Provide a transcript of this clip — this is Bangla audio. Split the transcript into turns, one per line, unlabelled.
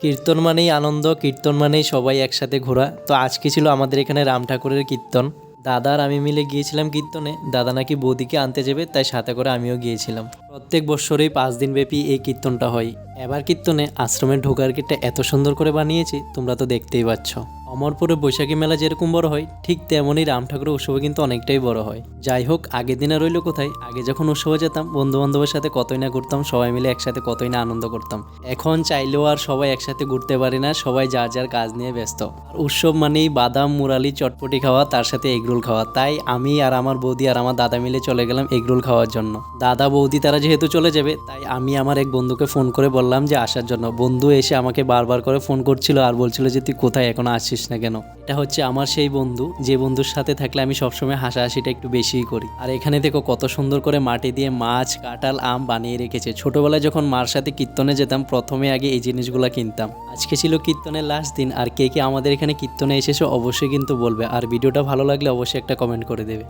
কীর্তন মানেই আনন্দ, কীর্তন মানেই সবাই একসাথে ঘোরা। তো আজকে ছিল আমাদের এখানে রাম ঠাকুরের কীর্তন। দাদা আর আমি মিলে গিয়েছিলাম কীর্তনে। দাদা নাকি বৌদিকে আনতে যাবে, তাই সাথে করে আমিও গিয়েছিলাম। প্রত্যেক বছরেই 5 দিন ব্যাপী এই কীর্তনটা হয়। এবার কীর্তনে আশ্রমে ঢোকার গেটটা এত সুন্দর করে বানিয়েছি, তোমরা তো দেখতেই পাচ্ছ। অমরপুরে বৈশাখী মেলা যেরকম বড় হয়, ঠিক তেমনই রাম ঠাকুরের উৎসবে কিন্তু অনেকটাই বড় হয়। যাই হোক, আগের দিনে রইল কোথায়, আগে যখন উৎসবে যেতাম বন্ধু বান্ধবের সাথে কতই না ঘুরতাম, সবাই মিলে একসাথে কতই না আনন্দ করতাম। এখন চাইলেও আর সবাই একসাথে ঘুরতে পারি না, সবাই যার যার কাজ নিয়ে ব্যস্ত। আর উৎসব মানেই বাদাম মুরালি চটপটি খাওয়া, তার সাথে এগরোল খাওয়া। তাই আমি আর আমার বৌদি আর আমার দাদা মিলে চলে গেলাম এগরোল খাওয়ার জন্য। দাদা বৌদি তারা যেহেতু চলে যাবে, তাই আমি আমার এক বন্ধুকে ফোন করে বললাম যে আসার জন্য। বন্ধু এসে আমাকে বারবার করে ফোন করছিল আর বলছিল যে তুই কোথায়, এখনো আসছিস না কেন। এটা হচ্ছে আমার সেই বন্ধু, যে বন্ধুর সাথে থাকলে আমি সবসময় হাসাহাসিটা একটু বেশিই করি। আর এখানে দেখো কত সুন্দর করে মাটি দিয়ে মাছ, কাঁঠাল, আম বানিয়ে রেখেছে। ছোটবেলায় যখন মার সাথে কীর্তনে যেতাম, প্রথমে আগে এই জিনিসগুলো কিনতাম। আজকে ছিল কীর্তনের লাস্ট দিন, আর কে কে আমাদের এখানে কীর্তনে এসেছো অবশ্যই কিন্তু বলবে। আর ভিডিওটা ভালো লাগলে অবশ্যই একটা কমেন্ট করে দেবে।